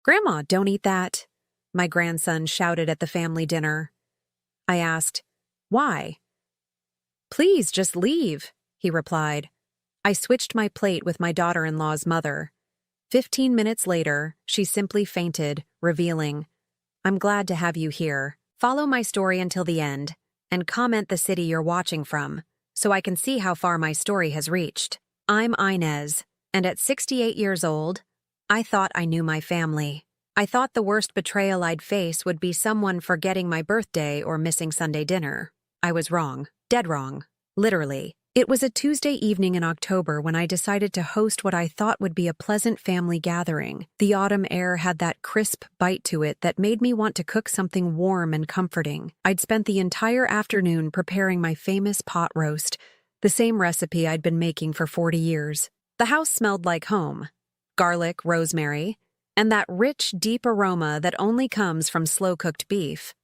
"Grandma, don't eat that," my grandson shouted at the family dinner. I asked, "Why?" "Please, just leave," he replied. I switched my plate with my daughter-in-law's mother. 15 minutes later, she simply fainted, revealing, "I'm glad to have you here. Follow my story until the end, and comment the city you're watching from, so I can see how far my story has reached. I'm Inez, and at 68 years old, I thought I knew my family. I thought the worst betrayal I'd face would be someone forgetting my birthday or missing Sunday dinner. I was wrong. Dead wrong. Literally. It was a Tuesday evening in October when I decided to host what I thought would be a pleasant family gathering. The autumn air had that crisp bite to it that made me want to cook something warm and comforting. I'd spent the entire afternoon preparing my famous pot roast, the same recipe I'd been making for 40 years. The house smelled like home. Garlic, rosemary, and that rich, deep aroma that only comes from slow-cooked beef.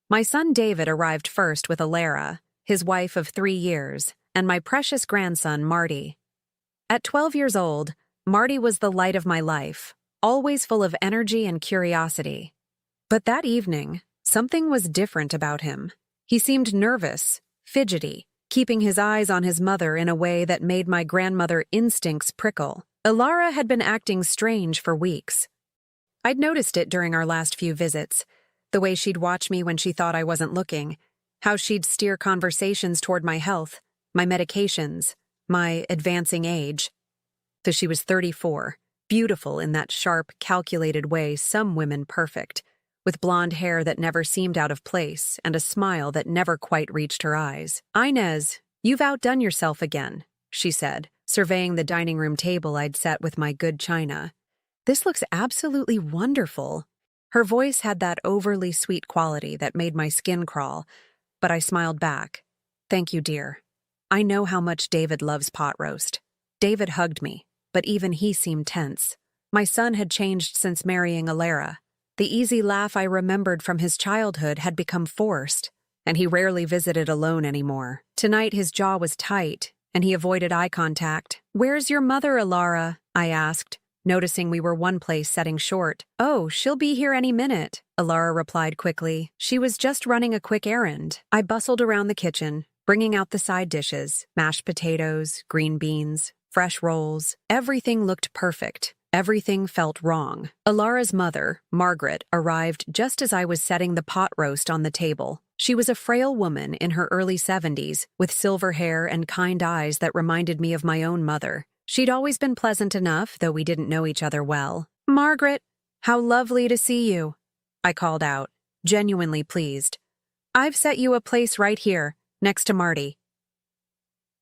My son David arrived first with Alara, his wife of 3 years, and my precious grandson, Marty. At 12 years old, Marty was the light of my life, always full of energy and curiosity. But that evening, something was different about him. He seemed nervous, fidgety, keeping his eyes on his mother in a way that made my grandmother instincts prickle. Alara had been acting strange for weeks. I'd noticed it during our last few visits, the way she'd watch me when she thought I wasn't looking, how she'd steer conversations toward my health, my medications, my advancing age. So she was 34, beautiful in that sharp, calculated way some women perfect, with blonde hair that never seemed out of place and a smile that never quite reached her eyes. "Inez, you've outdone yourself again," she said, surveying the dining room table I'd set with my good china. "This looks absolutely wonderful." Her voice had that overly sweet quality that made my skin crawl, but I smiled back. "Thank you, dear. I know how much David loves pot roast." David hugged me, but even he seemed tense. My son had changed since marrying Alara. The easy laugh I remembered from his childhood had become forced, and he rarely visited alone anymore. Tonight his jaw was tight, and he avoided eye contact. "Where's your mother, Alara?" I asked, noticing we were one place setting short. "Oh, she'll be here any minute," Alara replied quickly. "She was just running a quick errand." I bustled around the kitchen, bringing out the side dishes, mashed potatoes, green beans, fresh rolls. Everything looked perfect. Everything felt wrong. Alara's mother, Margaret, arrived just as I was setting the pot roast on the table. She was a frail woman in her early 70s, with silver hair and kind eyes that reminded me of my own mother. She'd always been pleasant enough, though we didn't know each other well. "Margaret, how lovely to see you," I called out, genuinely pleased. "I've set you a place right here, next to Marty."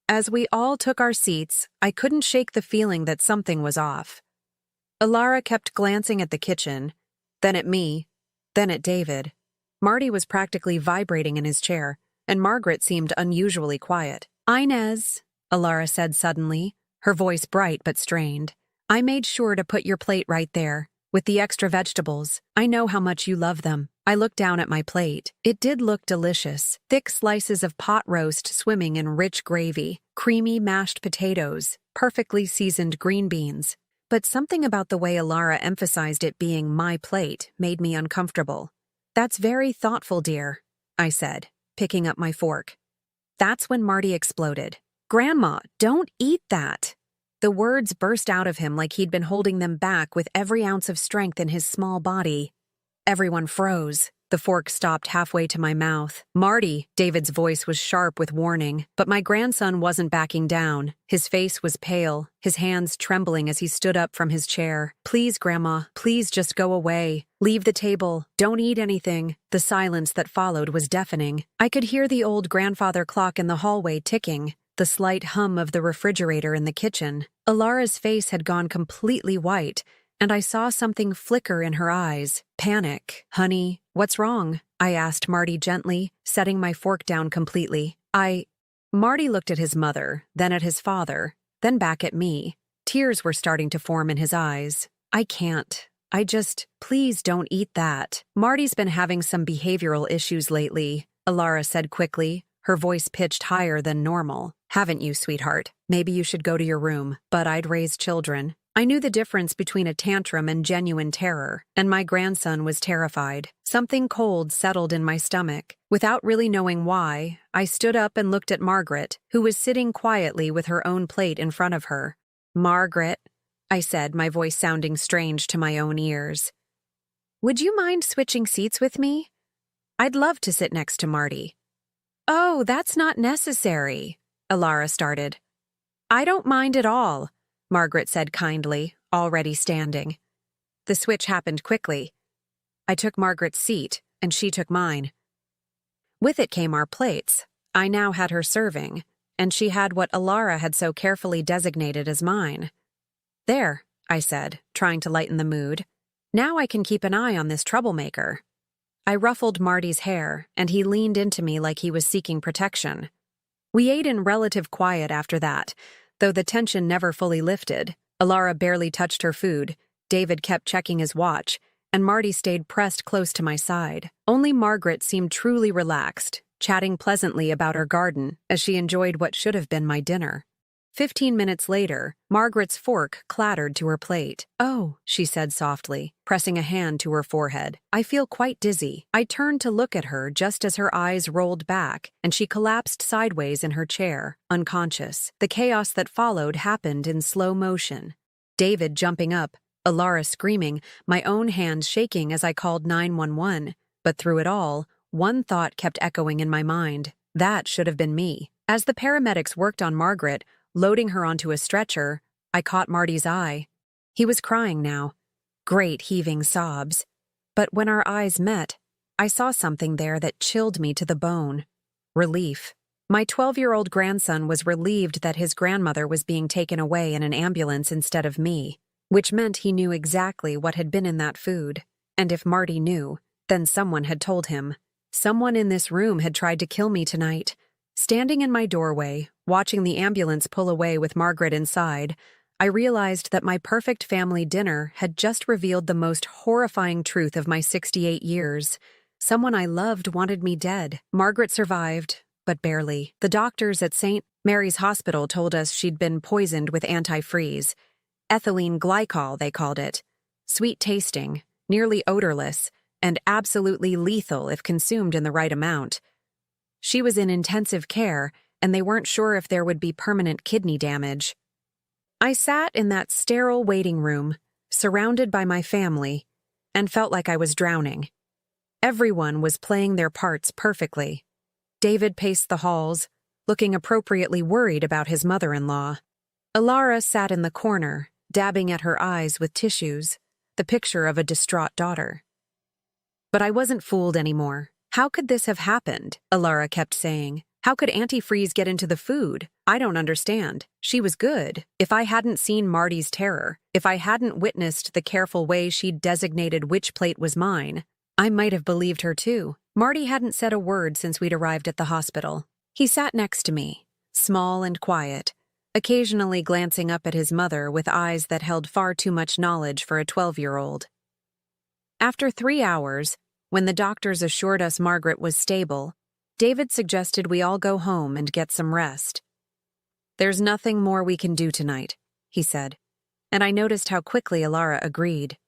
As we all took our seats, I couldn't shake the feeling that something was off. Alara kept glancing at the kitchen, then at me, then at David. Marty was practically vibrating in his chair, and Margaret seemed unusually quiet. "Inez," Alara said suddenly, her voice bright but strained, "I made sure to put your plate right there, with the extra vegetables. I know how much you love them." I looked down at my plate. It did look delicious. Thick slices of pot roast swimming in rich gravy, creamy mashed potatoes, perfectly seasoned green beans. But something about the way Alara emphasized it being my plate made me uncomfortable. "That's very thoughtful, dear," I said, picking up my fork. That's when Marty exploded. "Grandma, don't eat that." The words burst out of him like he'd been holding them back with every ounce of strength in his small body. Everyone froze. The fork stopped halfway to my mouth. "Marty," David's voice was sharp with warning, but my grandson wasn't backing down. His face was pale, his hands trembling as he stood up from his chair. "Please, Grandma, please just go away. Leave the table. Don't eat anything." The silence that followed was deafening. I could hear the old grandfather clock in the hallway ticking, the slight hum of the refrigerator in the kitchen. Alara's face had gone completely white, and I saw something flicker in her eyes. Panic. "Honey, what's wrong?" I asked Marty gently, setting my fork down completely. Marty looked at his mother, then at his father, then back at me. Tears were starting to form in his eyes. "I can't. Please don't eat that." "Marty's been having some behavioral issues lately," Alara said quickly, her voice pitched higher than normal. "Haven't you, sweetheart? Maybe you should go to your room." But I'd raised children. I knew the difference between a tantrum and genuine terror, and my grandson was terrified. Something cold settled in my stomach. Without really knowing why, I stood up and looked at Margaret, who was sitting quietly with her own plate in front of her. "Margaret," I said, my voice sounding strange to my own ears. "Would you mind switching seats with me? I'd love to sit next to Marty." "Oh, that's not necessary," Alara started. "I don't mind at all," Margaret said kindly, already standing. The switch happened quickly. I took Margaret's seat, and she took mine. With it came our plates. I now had her serving, and she had what Alara had so carefully designated as mine. "There," I said, trying to lighten the mood. "Now I can keep an eye on this troublemaker." I ruffled Marty's hair, and he leaned into me like he was seeking protection. We ate in relative quiet after that, though the tension never fully lifted. Alara barely touched her food, David kept checking his watch, and Marty stayed pressed close to my side. Only Margaret seemed truly relaxed, chatting pleasantly about her garden as she enjoyed what should have been my dinner. 15 minutes later, Margaret's fork clattered to her plate. "Oh," she said softly, pressing a hand to her forehead. "I feel quite dizzy." I turned to look at her just as her eyes rolled back, and she collapsed sideways in her chair, unconscious. The chaos that followed happened in slow motion. David jumping up, Alara screaming, my own hands shaking as I called 911. But through it all, one thought kept echoing in my mind. That should have been me. As the paramedics worked on Margaret, loading her onto a stretcher, I caught Marty's eye. He was crying now. Great heaving sobs. But when our eyes met, I saw something there that chilled me to the bone. Relief. My 12-year-old grandson was relieved that his grandmother was being taken away in an ambulance instead of me, which meant he knew exactly what had been in that food. And if Marty knew, then someone had told him. Someone in this room had tried to kill me tonight. Standing in my doorway, watching the ambulance pull away with Margaret inside, I realized that my perfect family dinner had just revealed the most horrifying truth of my 68 years. Someone I loved wanted me dead. Margaret survived, but barely. The doctors at St. Mary's Hospital told us she'd been poisoned with antifreeze. Ethylene glycol, they called it. Sweet-tasting, nearly odorless, and absolutely lethal if consumed in the right amount. She was in intensive care, and they weren't sure if there would be permanent kidney damage. I sat in that sterile waiting room, surrounded by my family, and felt like I was drowning. Everyone was playing their parts perfectly. David paced the halls, looking appropriately worried about his mother-in-law. Alara sat in the corner, dabbing at her eyes with tissues, the picture of a distraught daughter. But I wasn't fooled anymore. "How could this have happened?" Alara kept saying. "How could antifreeze get into the food? I don't understand. She was good. If I hadn't seen Marty's terror, if I hadn't witnessed the careful way she'd designated which plate was mine, I might have believed her too." Marty hadn't said a word since we'd arrived at the hospital. He sat next to me, small and quiet, occasionally glancing up at his mother with eyes that held far too much knowledge for a 12-year-old. After 3 hours, when the doctors assured us Margaret was stable, David suggested we all go home and get some rest. "There's nothing more we can do tonight," he said, and I noticed how quickly Alara agreed.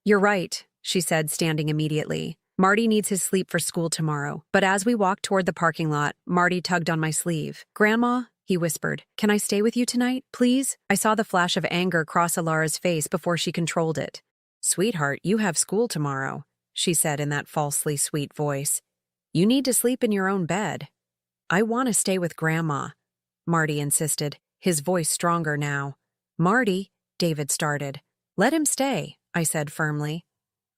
"You're right," she said, standing immediately. "Marty needs his sleep for school tomorrow." But as we walked toward the parking lot, Marty tugged on my sleeve. "Grandma," he whispered, "can I stay with you tonight, please?" I saw the flash of anger cross Alara's face before she controlled it. "Sweetheart, you have school tomorrow," she said in that falsely sweet voice. "You need to sleep in your own bed." "I want to stay with Grandma," Marty insisted, his voice stronger now. "Marty," David started. "Let him stay," I said firmly.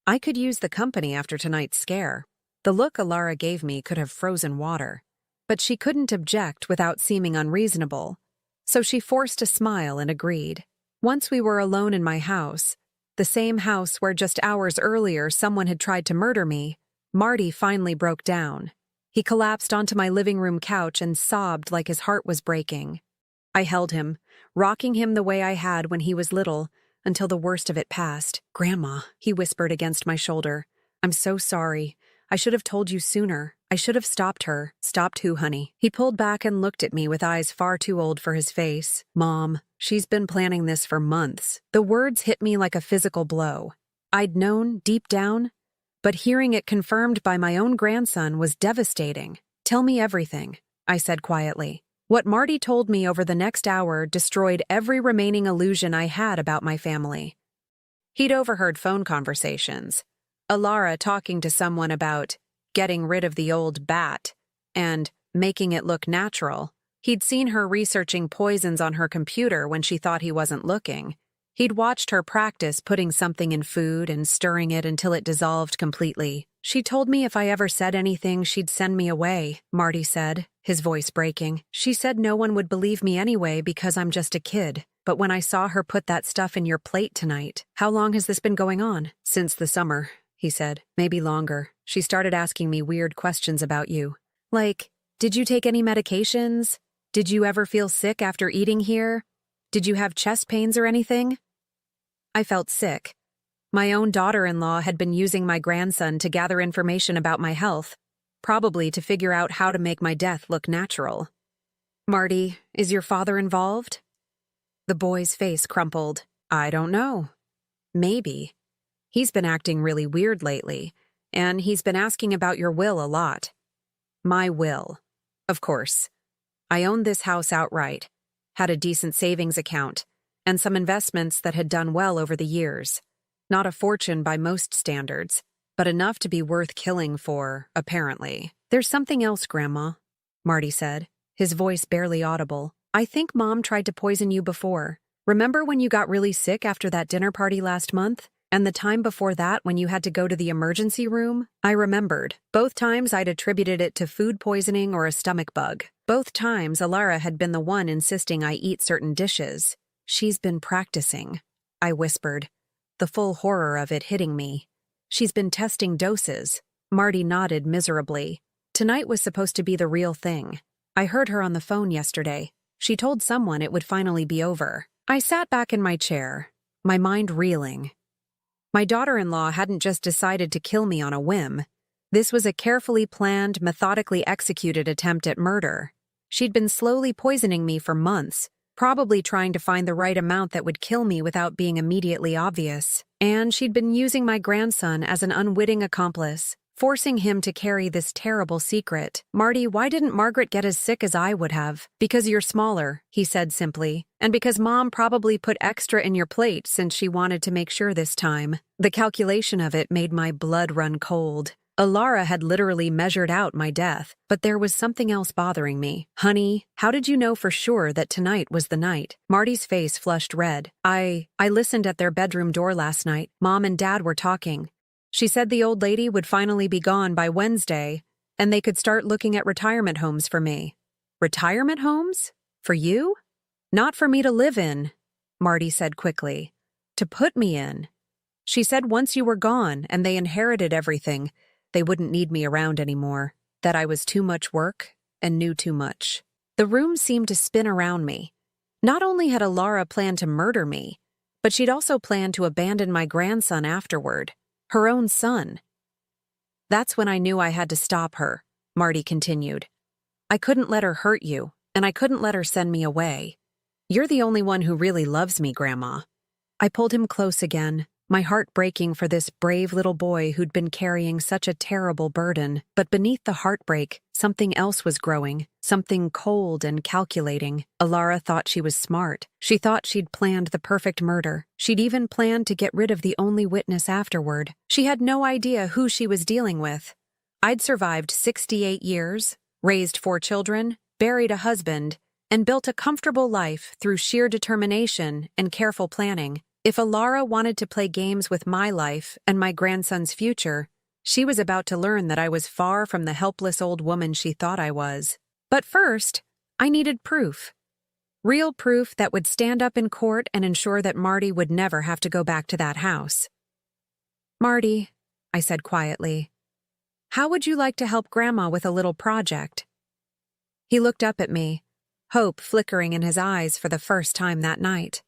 I could use the company after tonight's scare. The look Alara gave me could have frozen water. But she couldn't object without seeming unreasonable, so she forced a smile and agreed. Once we were alone in my house, the same house where just hours earlier someone had tried to murder me, Marty finally broke down. He collapsed onto my living room couch and sobbed like his heart was breaking. I held him, rocking him the way I had when he was little, until the worst of it passed. "Grandma," he whispered against my shoulder, "I'm so sorry. I should have told you sooner. I should have stopped her." "Stopped who, honey?" He pulled back and looked at me with eyes far too old for his face. "Mom," She's been planning this for months. The words hit me like a physical blow. I'd known deep down, but hearing it confirmed by my own grandson was devastating. Tell me everything, I said quietly. What Marty told me over the next hour destroyed every remaining illusion I had about my family. He'd overheard phone conversations. Alara talking to someone about getting rid of the old bat and making it look natural. He'd seen her researching poisons on her computer when she thought he wasn't looking. He'd watched her practice putting something in food and stirring it until it dissolved completely. She told me if I ever said anything, she'd send me away, Marty said, his voice breaking. She said no one would believe me anyway because I'm just a kid. But when I saw her put that stuff in your plate tonight, how long has this been going on? Since the summer, he said. Maybe longer. She started asking me weird questions about you. Like, did you take any medications? Did you ever feel sick after eating here? Did you have chest pains or anything? I felt sick. My own daughter-in-law had been using my grandson to gather information about my health, probably to figure out how to make my death look natural. Marty, is your father involved? The boy's face crumpled. I don't know. Maybe. He's been acting really weird lately, and he's been asking about your will a lot. My will. Of course. I owned this house outright, had a decent savings account, and some investments that had done well over the years. Not a fortune by most standards, but enough to be worth killing for, apparently. There's something else, Grandma, Marty said, his voice barely audible. I think Mom tried to poison you before. Remember when you got really sick after that dinner party last month? And the time before that when you had to go to the emergency room? I remembered. Both times I'd attributed it to food poisoning or a stomach bug. Both times Alara had been the one insisting I eat certain dishes. She's been practicing, I whispered, the full horror of it hitting me. She's been testing doses. Marty nodded miserably. Tonight was supposed to be the real thing. I heard her on the phone yesterday. She told someone it would finally be over. I sat back in my chair, my mind reeling. My daughter-in-law hadn't just decided to kill me on a whim. This was a carefully planned, methodically executed attempt at murder. She'd been slowly poisoning me for months, probably trying to find the right amount that would kill me without being immediately obvious. And she'd been using my grandson as an unwitting accomplice, forcing him to carry this terrible secret. Marty, why didn't Margaret get as sick as I would have? Because you're smaller, he said simply, and because Mom probably put extra in your plate since she wanted to make sure this time. The calculation of it made my blood run cold. Alara had literally measured out my death, but there was something else bothering me. Honey, how did you know for sure that tonight was the night? Marty's face flushed red. I listened at their bedroom door last night. Mom and Dad were talking. She said the old lady would finally be gone by Wednesday, and they could start looking at retirement homes for me. Retirement homes? For you? Not for me to live in, Marty said quickly. To put me in. She said once you were gone and they inherited everything, they wouldn't need me around anymore, that I was too much work and knew too much. The room seemed to spin around me. Not only had Alara planned to murder me, but she'd also planned to abandon my grandson afterward, her own son. That's when I knew I had to stop her, Marty continued. I couldn't let her hurt you, and I couldn't let her send me away. You're the only one who really loves me, Grandma. I pulled him close again, my heart breaking for this brave little boy who'd been carrying such a terrible burden. But beneath the heartbreak, something else was growing, something cold and calculating. Alara thought she was smart. She thought she'd planned the perfect murder. She'd even planned to get rid of the only witness afterward. She had no idea who she was dealing with. I'd survived 68 years, raised 4 children, buried a husband, and built a comfortable life through sheer determination and careful planning. If Alara wanted to play games with my life and my grandson's future, she was about to learn that I was far from the helpless old woman she thought I was. But first, I needed proof. Real proof that would stand up in court and ensure that Marty would never have to go back to that house. Marty, I said quietly, how would you like to help Grandma with a little project? He looked up at me, hope flickering in his eyes for the first time that night.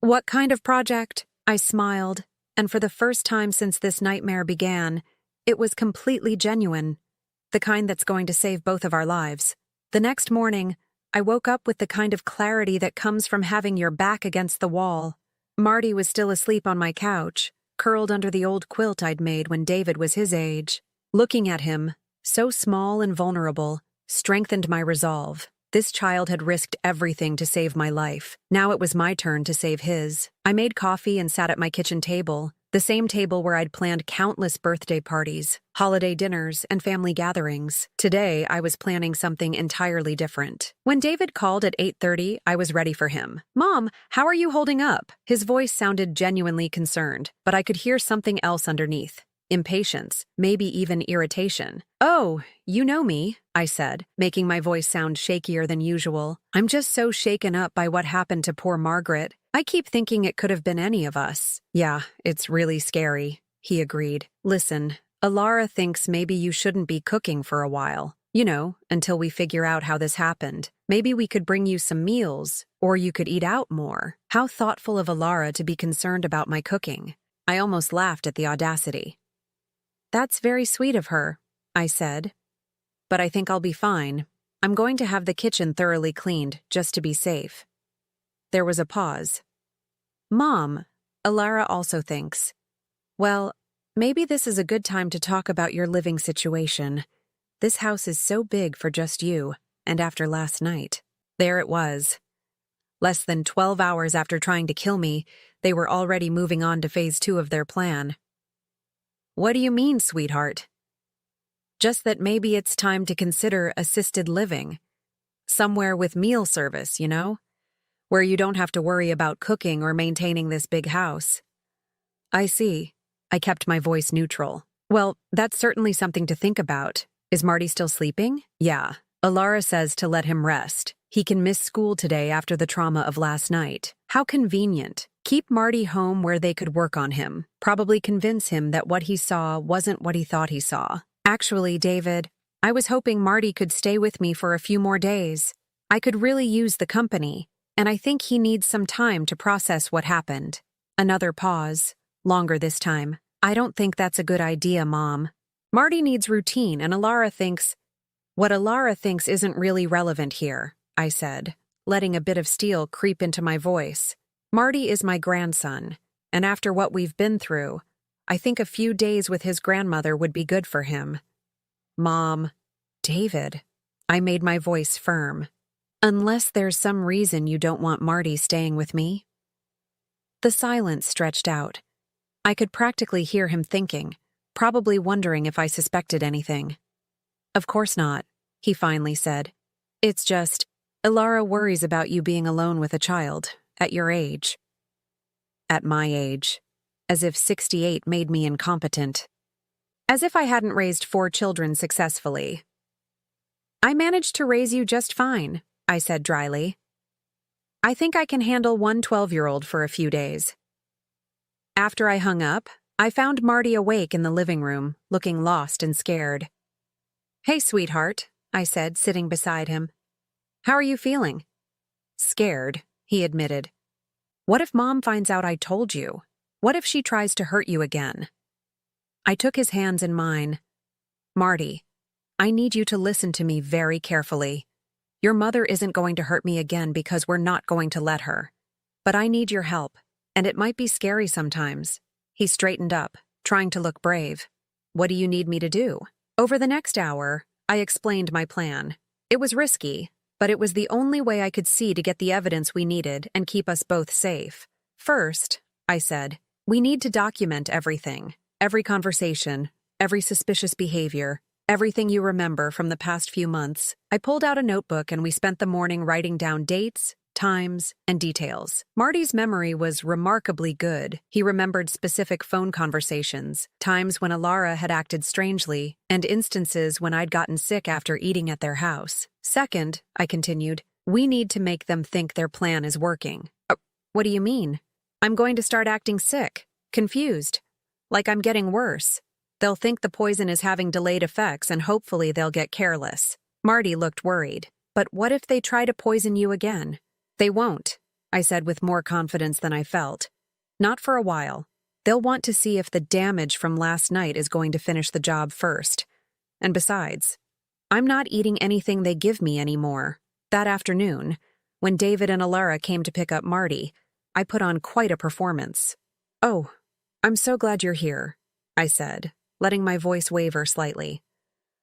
What kind of project? I smiled, and for the first time since this nightmare began, it was completely genuine, the kind that's going to save both of our lives. The next morning, I woke up with the kind of clarity that comes from having your back against the wall. Marty was still asleep on my couch, curled under the old quilt I'd made when David was his age. Looking at him, so small and vulnerable, strengthened my resolve. This child had risked everything to save my life. Now it was my turn to save his. I made coffee and sat at my kitchen table, the same table where I'd planned countless birthday parties, holiday dinners, and family gatherings. Today, I was planning something entirely different. When David called at 8:30, I was ready for him. "Mom, how are you holding up?" His voice sounded genuinely concerned, but I could hear something else underneath. Impatience, maybe even irritation. "Oh, you know me," I said, making my voice sound shakier than usual. "I'm just so shaken up by what happened to poor Margaret. I keep thinking it could have been any of us." "Yeah, it's really scary," he agreed. "Listen, Alara thinks maybe you shouldn't be cooking for a while. You know, until we figure out how this happened. Maybe we could bring you some meals, or you could eat out more." How thoughtful of Alara to be concerned about my cooking. I almost laughed at the audacity. "That's very sweet of her," I said. "But I think I'll be fine. I'm going to have the kitchen thoroughly cleaned, just to be safe." There was a pause. "Mom," Alara also thinks. "Well, maybe this is a good time to talk about your living situation. This house is so big for just you, and after last night." There it was. Less than 12 hours after trying to kill me, they were already moving on to phase 2 of their plan. "What do you mean, sweetheart?" "Just that maybe it's time to consider assisted living. Somewhere with meal service, you know? Where you don't have to worry about cooking or maintaining this big house." "I see." I kept my voice neutral. "Well, that's certainly something to think about. Is Marty still sleeping?" "Yeah. Alara says to let him rest. He can miss school today after the trauma of last night." How convenient. Keep Marty home where they could work on him. Probably convince him that what he saw wasn't what he thought he saw. "Actually, David, I was hoping Marty could stay with me for a few more days. I could really use the company, and I think he needs some time to process what happened." Another pause, longer this time. "I don't think that's a good idea, Mom. Marty needs routine, and Alara thinks—" "What Alara thinks isn't really relevant here," I said, letting a bit of steel creep into my voice. "Marty is my grandson, and after what we've been through, I think a few days with his grandmother would be good for him." "Mom." "David." I made my voice firm. "Unless there's some reason you don't want Marty staying with me." The silence stretched out. I could practically hear him thinking, probably wondering if I suspected anything. "Of course not," he finally said. "It's just, Alara worries about you being alone with a child, at your age." At my age. As if 68 made me incompetent. As if I hadn't raised 4 children successfully. "I managed to raise you just fine," I said dryly. "I think I can handle one 12-year-old for a few days." After I hung up, I found Marty awake in the living room, looking lost and scared. "Hey, sweetheart," I said, sitting beside him. "How are you feeling?" "Scared," he admitted. "What if Mom finds out I told you? What if she tries to hurt you again?" I took his hands in mine. "Marty, I need you to listen to me very carefully. Your mother isn't going to hurt me again because we're not going to let her. But I need your help, and it might be scary sometimes." He straightened up, trying to look brave. "What do you need me to do?" Over the next hour, I explained my plan. It was risky, but it was the only way I could see to get the evidence we needed and keep us both safe. "First," I said, "we need to document everything. Every conversation, every suspicious behavior, everything you remember from the past few months." I pulled out a notebook and we spent the morning writing down dates, times, and details. Marty's memory was remarkably good. He remembered specific phone conversations, times when Alara had acted strangely, and instances when I'd gotten sick after eating at their house. "Second," I continued, "we need to make them think their plan is working." What do you mean?" "I'm going to start acting sick, confused, like I'm getting worse. They'll think the poison is having delayed effects and hopefully they'll get careless." Marty looked worried. "But what if they try to poison you again?" "They won't," I said with more confidence than I felt. "Not for a while. They'll want to see if the damage from last night is going to finish the job first. And besides, I'm not eating anything they give me anymore. That afternoon, when David and Alara came to pick up Marty, I put on quite a performance. "Oh, I'm so glad you're here," I said, letting my voice waver slightly.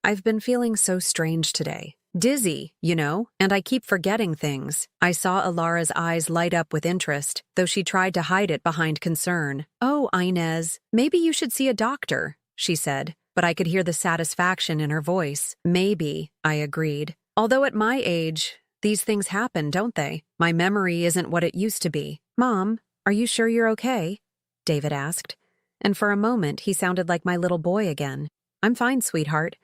"I've been feeling so strange today. Dizzy, and I keep forgetting things." I saw Alara's eyes light up with interest, though she tried to hide it behind concern. "Oh, Inez, maybe you should see a doctor," she said, but I could hear the satisfaction in her voice. "Maybe," I agreed. Although at my age, these things happen, don't they? My memory isn't what it used to be. "Mom, are you sure you're okay?" David asked, and for a moment he sounded like my little boy again. "I'm fine, sweetheart.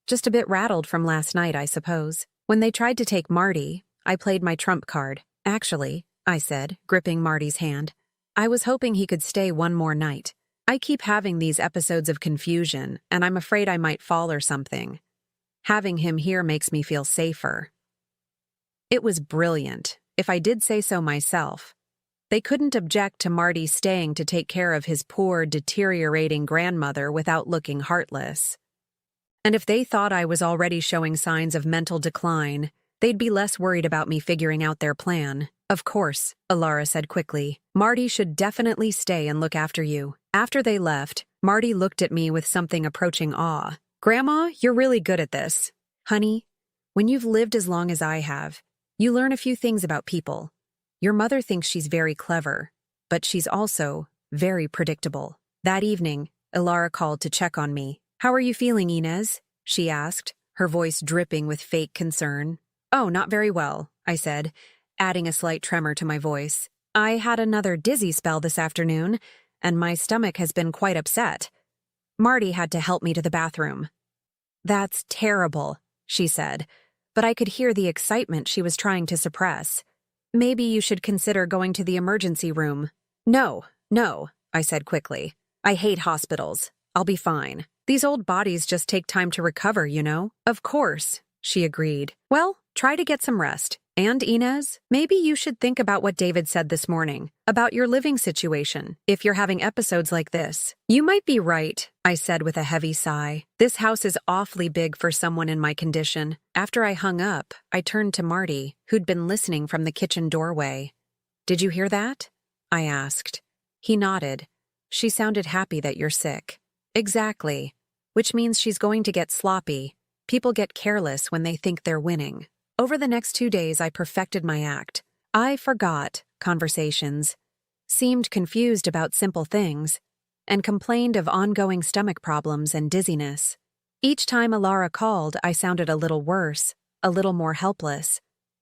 Just a bit rattled from last night, I suppose." When they tried to take Marty, I played my trump card. "Actually," I said, gripping Marty's hand, "I was hoping he could stay one more night. I keep having these episodes of confusion, and I'm afraid I might fall or something. Having him here makes me feel safer." It was brilliant, if I did say so myself. They couldn't object to Marty staying to take care of his poor, deteriorating grandmother without looking heartless. And if they thought I was already showing signs of mental decline, they'd be less worried about me figuring out their plan. "Of course," Alara said quickly. "Marty should definitely stay and look after you." After they left, Marty looked at me with something approaching awe. "Grandma, you're really good at this." "Honey, when you've lived as long as I have, you learn a few things about people. Your mother thinks she's very clever, but she's also very predictable." That evening, Alara called to check on me. "How are you feeling, Inez?" she asked, her voice dripping with fake concern. "Oh, not very well," I said, adding a slight tremor to my voice. "I had another dizzy spell this afternoon, and my stomach has been quite upset. Marty had to help me to the bathroom." "That's terrible," she said, but I could hear the excitement she was trying to suppress. "Maybe you should consider going to the emergency room." No, I said quickly. "I hate hospitals. I'll be fine. These old bodies just take time to recover, "Of course," she agreed. "Well, try to get some rest. And Inez, maybe you should think about what David said this morning, about your living situation, if you're having episodes like this." "You might be right," I said with a heavy sigh. "This house is awfully big for someone in my condition." After I hung up, I turned to Marty, who'd been listening from the kitchen doorway. "Did you hear that?" I asked. He nodded. "She sounded happy that you're sick." "Exactly. Which means she's going to get sloppy. People get careless when they think they're winning." Over the next 2 days, I perfected my act. I forgot conversations, seemed confused about simple things, and complained of ongoing stomach problems and dizziness. Each time Alara called, I sounded a little worse, a little more helpless,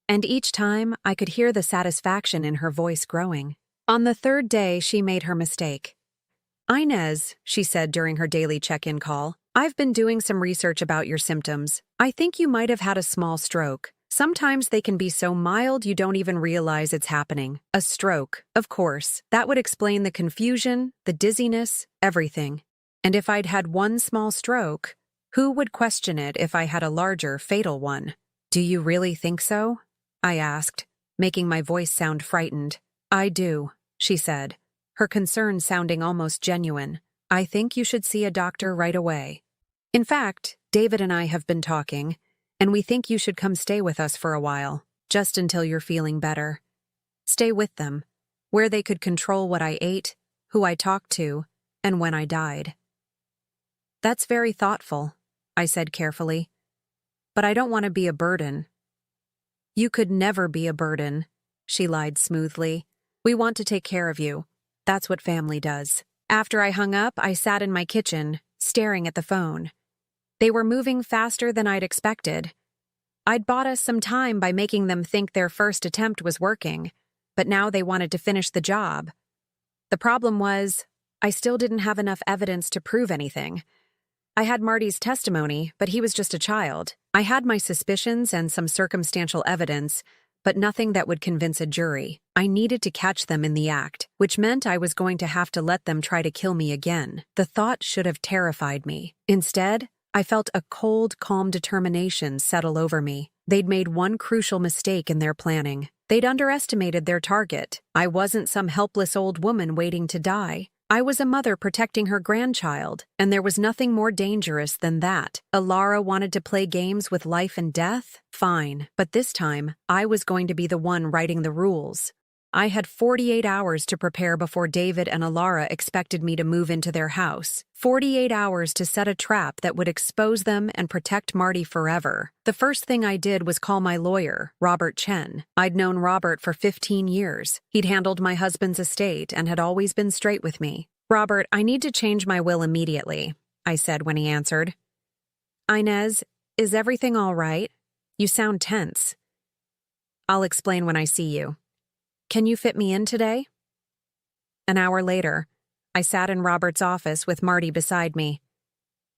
and each time I could hear the satisfaction in her voice growing. On the 3rd day, she made her mistake. "Inez," she said during her daily check-in call, "I've been doing some research about your symptoms. I think you might have had a small stroke. Sometimes they can be so mild you don't even realize it's happening." A stroke, of course. That would explain the confusion, the dizziness, everything. And if I'd had one small stroke, who would question it if I had a larger, fatal one? "Do you really think so?" I asked, making my voice sound frightened. "I do," she said, her concern sounding almost genuine. "I think you should see a doctor right away. In fact, David and I have been talking, and we think you should come stay with us for a while, just until you're feeling better. Stay with them, where they could control what I ate, who I talked to, and when I died." "That's very thoughtful," I said carefully. "But I don't want to be a burden." "You could never be a burden," she lied smoothly. "We want to take care of you. That's what family does." After I hung up, I sat in my kitchen, staring at the phone. They were moving faster than I'd expected. I'd bought us some time by making them think their first attempt was working, but now they wanted to finish the job. The problem was, I still didn't have enough evidence to prove anything. I had Marty's testimony, but he was just a child. I had my suspicions and some circumstantial evidence, but nothing that would convince a jury. I needed to catch them in the act, which meant I was going to have to let them try to kill me again. The thought should have terrified me. Instead, I felt a cold, calm determination settle over me. They'd made one crucial mistake in their planning. They'd underestimated their target. I wasn't some helpless old woman waiting to die. I was a mother protecting her grandchild, and there was nothing more dangerous than that. Alara wanted to play games with life and death? Fine, but this time, I was going to be the one writing the rules. I had 48 hours to prepare before David and Alara expected me to move into their house. 48 hours to set a trap that would expose them and protect Marty forever. The first thing I did was call my lawyer, Robert Chen. I'd known Robert for 15 years. He'd handled my husband's estate and had always been straight with me. "Robert, I need to change my will immediately," I said when he answered. "Inez, is everything all right? You sound tense." "I'll explain when I see you. Can you fit me in today?" An hour later, I sat in Robert's office with Marty beside me.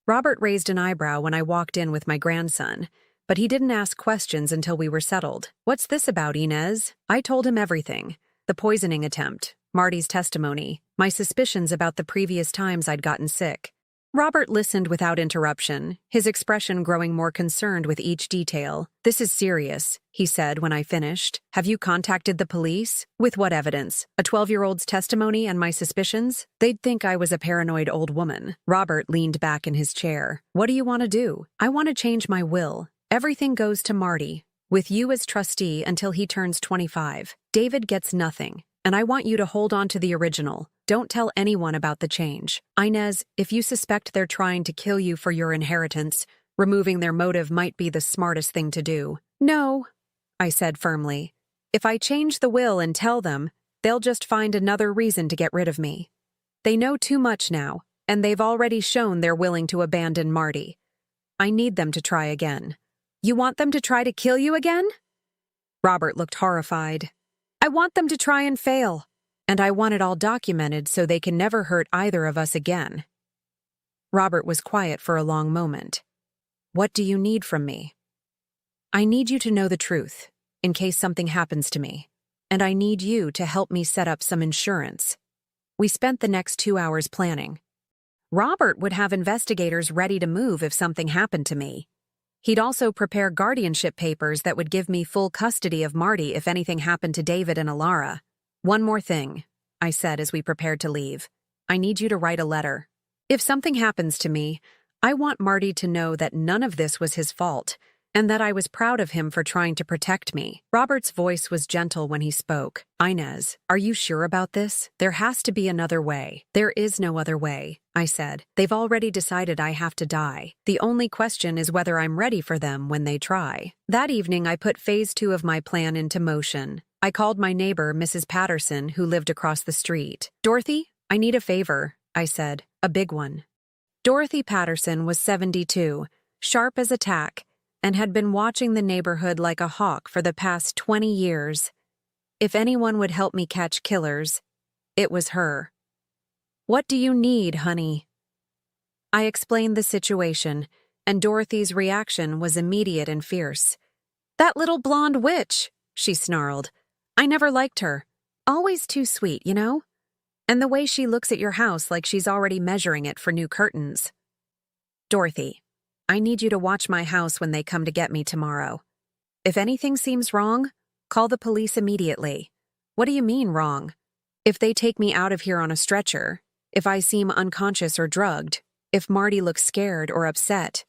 Robert raised an eyebrow when I walked in with my grandson, but he didn't ask questions until we were settled. "What's this about, Inez?" I told him everything. The poisoning attempt, Marty's testimony, my suspicions about the previous times I'd gotten sick. Robert listened without interruption, his expression growing more concerned with each detail. "This is serious," he said when I finished. "Have you contacted the police? With what evidence? A 12-year-old's testimony and my suspicions? They'd think I was a paranoid old woman." Robert leaned back in his chair. "What do you want to do?" "I want to change my will. Everything goes to Marty, with you as trustee until he turns 25. David gets nothing, and I want you to hold on to the original. Don't tell anyone about the change. Inez, if you suspect they're trying to kill you for your inheritance, removing their motive might be the smartest thing to do." "No," I said firmly. "If I change the will and tell them, they'll just find another reason to get rid of me. They know too much now, and they've already shown they're willing to abandon Marty. I need them to try again." "You want them to try to kill you again?" Robert looked horrified. "I want them to try and fail. And I want it all documented so they can never hurt either of us again." Robert was quiet for a long moment. "What do you need from me?" "I need you to know the truth, in case something happens to me. And I need you to help me set up some insurance." We spent the next 2 hours planning. Robert would have investigators ready to move if something happened to me. He'd also prepare guardianship papers that would give me full custody of Marty if anything happened to David and Alara. "One more thing," I said as we prepared to leave. "I need you to write a letter. If something happens to me, I want Marty to know that none of this was his fault, and that I was proud of him for trying to protect me." Robert's voice was gentle when he spoke. "Inez, are you sure about this? There has to be another way." "There is no other way," I said. "They've already decided I have to die. The only question is whether I'm ready for them when they try." That evening, I put phase 2 of my plan into motion. I called my neighbor, Mrs. Patterson, who lived across the street. "Dorothy, I need a favor," I said. "A big one." Dorothy Patterson was 72, sharp as a tack, and had been watching the neighborhood like a hawk for the past 20 years. If anyone would help me catch killers, it was her. "What do you need, honey?" I explained the situation, and Dorothy's reaction was immediate and fierce. "That little blonde witch," she snarled. "I never liked her. Always too sweet, you know? And the way she looks at your house like she's already measuring it for new curtains." "Dorothy, I need you to watch my house when they come to get me tomorrow. If anything seems wrong, call the police immediately." "What do you mean, wrong?" "If they take me out of here on a stretcher, if I seem unconscious or drugged, if Marty looks scared or upset,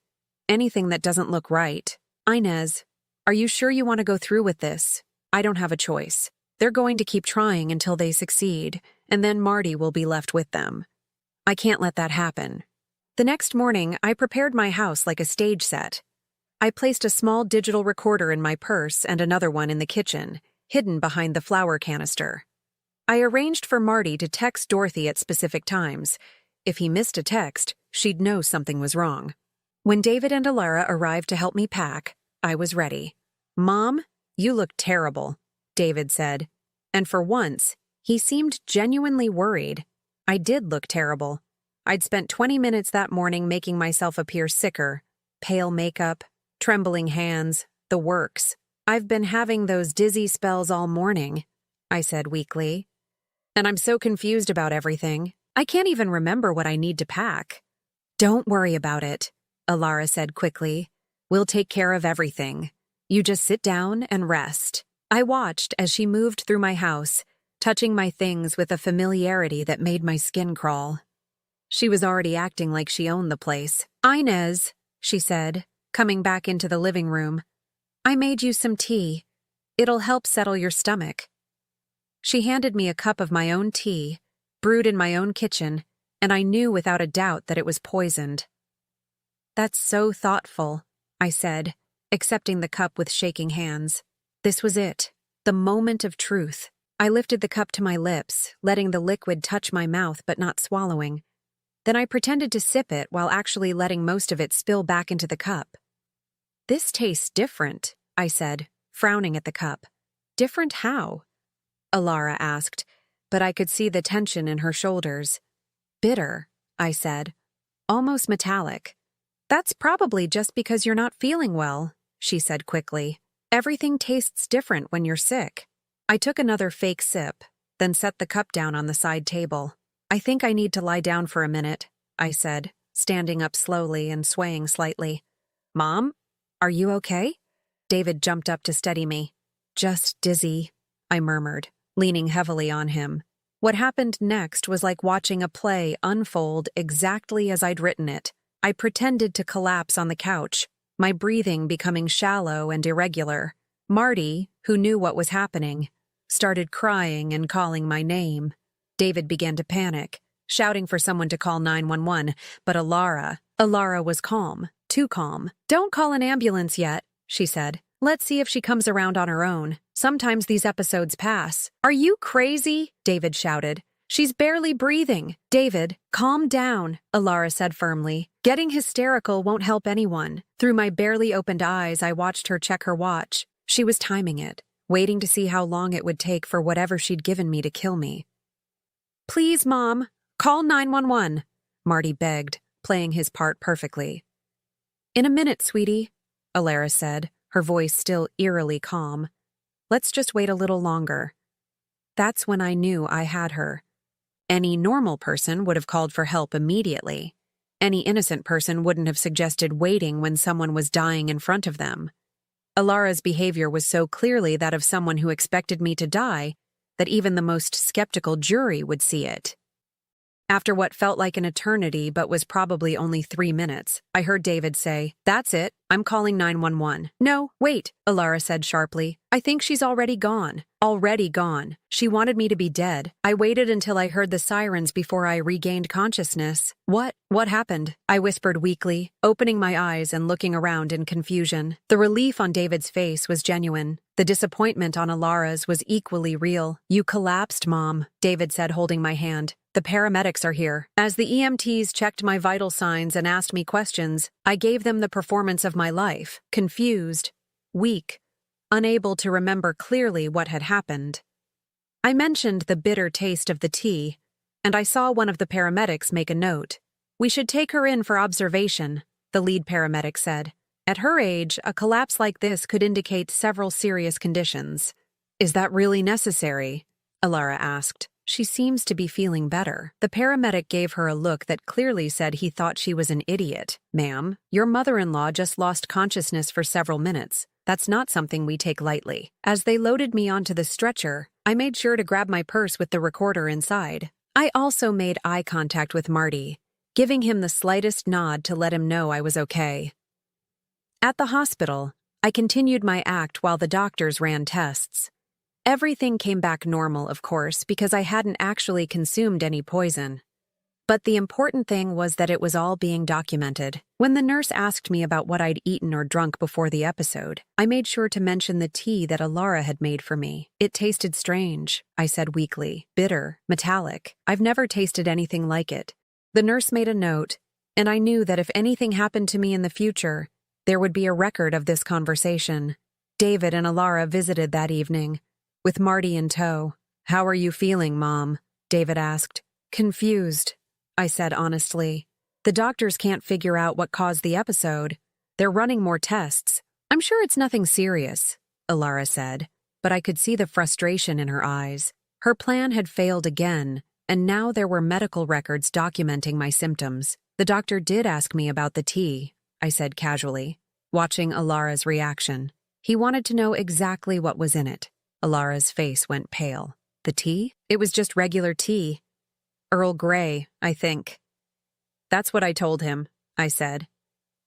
anything that doesn't look right." "Inez, are you sure you want to go through with this? I don't have a choice. They're going to keep trying until they succeed, and then Marty will be left with them. I can't let that happen." The next morning, I prepared my house like a stage set. I placed a small digital recorder in my purse and another one in the kitchen, hidden behind the flour canister. I arranged for Marty to text Dorothy at specific times. If he missed a text, she'd know something was wrong. When David and Alara arrived to help me pack, I was ready. "Mom, you look terrible," David said. And for once, he seemed genuinely worried. I did look terrible. I'd spent 20 minutes that morning making myself appear sicker. Pale makeup, trembling hands, the works. "I've been having those dizzy spells all morning," I said weakly. "And I'm so confused about everything. I can't even remember what I need to pack." "Don't worry about it," Alara said quickly. "We'll take care of everything. You just sit down and rest." I watched as she moved through my house, touching my things with a familiarity that made my skin crawl. She was already acting like she owned the place. "Inez," she said, coming back into the living room, "I made you some tea. It'll help settle your stomach." She handed me a cup of my own tea, brewed in my own kitchen, and I knew without a doubt that it was poisoned. "That's so thoughtful," I said, accepting the cup with shaking hands. This was it, the moment of truth. I lifted the cup to my lips, letting the liquid touch my mouth but not swallowing. Then I pretended to sip it while actually letting most of it spill back into the cup. "This tastes different," I said, frowning at the cup. "Different how?" Alara asked, but I could see the tension in her shoulders. "Bitter," I said, "almost metallic." "That's probably just because you're not feeling well," she said quickly. "Everything tastes different when you're sick." I took another fake sip, then set the cup down on the side table. "I think I need to lie down for a minute," I said, standing up slowly and swaying slightly. "Mom, are you okay?" David jumped up to steady me. "Just dizzy," I murmured, leaning heavily on him. What happened next was like watching a play unfold exactly as I'd written it. I pretended to collapse on the couch, my breathing becoming shallow and irregular. Marty, who knew what was happening, started crying and calling my name. David began to panic, shouting for someone to call 911, but Alara was calm, too calm. "Don't call an ambulance yet," she said. "Let's see if she comes around on her own. Sometimes these episodes pass." "Are you crazy?" David shouted. "She's barely breathing." "David, calm down," Alara said firmly. "Getting hysterical won't help anyone." Through my barely opened eyes, I watched her check her watch. She was timing it, waiting to see how long it would take for whatever she'd given me to kill me. "Please, Mom, call 911, Marty begged, playing his part perfectly. "In a minute, sweetie," Alara said, her voice still eerily calm. "Let's just wait a little longer." That's when I knew I had her. Any normal person would have called for help immediately. Any innocent person wouldn't have suggested waiting when someone was dying in front of them. Alara's behavior was so clearly that of someone who expected me to die that even the most skeptical jury would see it. After what felt like an eternity but was probably only 3 minutes, I heard David say, "That's it, I'm calling 911. "No, wait," Alara said sharply. "I think she's already gone. Already gone. She wanted me to be dead. I waited until I heard the sirens before I regained consciousness." What happened?" I whispered weakly, opening my eyes and looking around in confusion. The relief on David's face was genuine. The disappointment on Alara's was equally real. "You collapsed, Mom," David said, holding my hand. "The paramedics are here." As the EMTs checked my vital signs and asked me questions, I gave them the performance of my life, confused, weak, unable to remember clearly what had happened. I mentioned the bitter taste of the tea, and I saw one of the paramedics make a note. "We should take her in for observation," the lead paramedic said. "At her age, a collapse like this could indicate several serious conditions." "Is that really necessary?" Alara asked. "She seems to be feeling better." The paramedic gave her a look that clearly said he thought she was an idiot. "Ma'am, your mother-in-law just lost consciousness for several minutes. That's not something we take lightly." As they loaded me onto the stretcher, I made sure to grab my purse with the recorder inside. I also made eye contact with Marty, giving him the slightest nod to let him know I was okay. At the hospital, I continued my act while the doctors ran tests. Everything came back normal, of course, because I hadn't actually consumed any poison. But the important thing was that it was all being documented. When the nurse asked me about what I'd eaten or drunk before the episode, I made sure to mention the tea that Alara had made for me. "It tasted strange," I said weakly. "Bitter, metallic. I've never tasted anything like it." The nurse made a note, and I knew that if anything happened to me in the future, there would be a record of this conversation. David and Alara visited that evening, with Marty in tow. "How are you feeling, Mom?" David asked. "Confused," I said honestly. "The doctors can't figure out what caused the episode. They're running more tests." "I'm sure it's nothing serious," Alara said, but I could see the frustration in her eyes. Her plan had failed again, and now there were medical records documenting my symptoms. "The doctor did ask me about the tea," I said casually, watching Alara's reaction. "He wanted to know exactly what was in it." Alara's face went pale. The tea? It was just regular tea. Earl Grey, I think. That's what I told him, I said.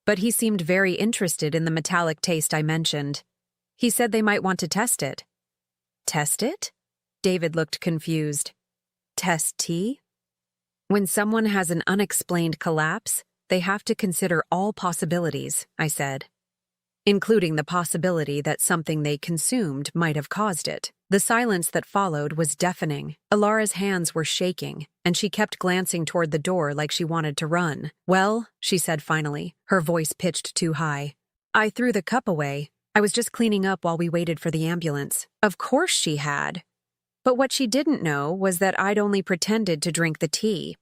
But he seemed very interested in the metallic taste I mentioned. He said they might want to test it. Test it? David looked confused. Test tea? When someone has an unexplained collapse, they have to consider all possibilities, I said, including the possibility that something they consumed might have caused it. The silence that followed was deafening. Alara's hands were shaking, and she kept glancing toward the door like she wanted to run. Well, she said finally, her voice pitched too high. I threw the cup away. I was just cleaning up while we waited for the ambulance. Of course she had. But what she didn't know was that I'd only pretended to drink the tea.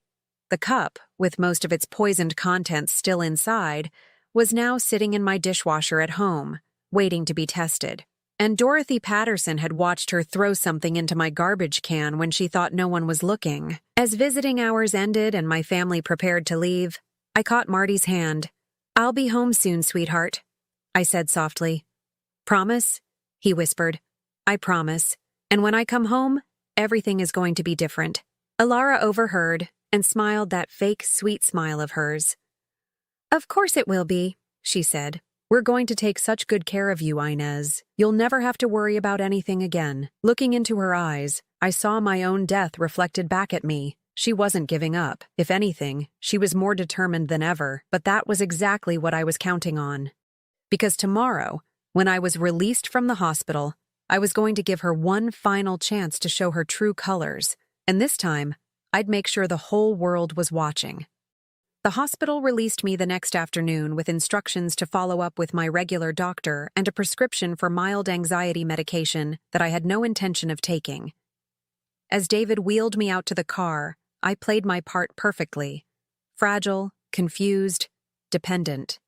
The cup, with most of its poisoned contents still inside, was now sitting in my dishwasher at home, waiting to be tested. And Dorothy Patterson had watched her throw something into my garbage can when she thought no one was looking. As visiting hours ended and my family prepared to leave, I caught Marty's hand. I'll be home soon, sweetheart, I said softly. Promise? He whispered. I promise. And when I come home, everything is going to be different. Alara overheard and smiled that fake, sweet smile of hers. Of course it will be, she said. We're going to take such good care of you, Inez. You'll never have to worry about anything again. Looking into her eyes, I saw my own death reflected back at me. She wasn't giving up. If anything, she was more determined than ever, but that was exactly what I was counting on. Because tomorrow, when I was released from the hospital, I was going to give her one final chance to show her true colors, and this time, I'd make sure the whole world was watching. The hospital released me the next afternoon with instructions to follow up with my regular doctor and a prescription for mild anxiety medication that I had no intention of taking. As David wheeled me out to the car, I played my part perfectly. Fragile, confused, dependent.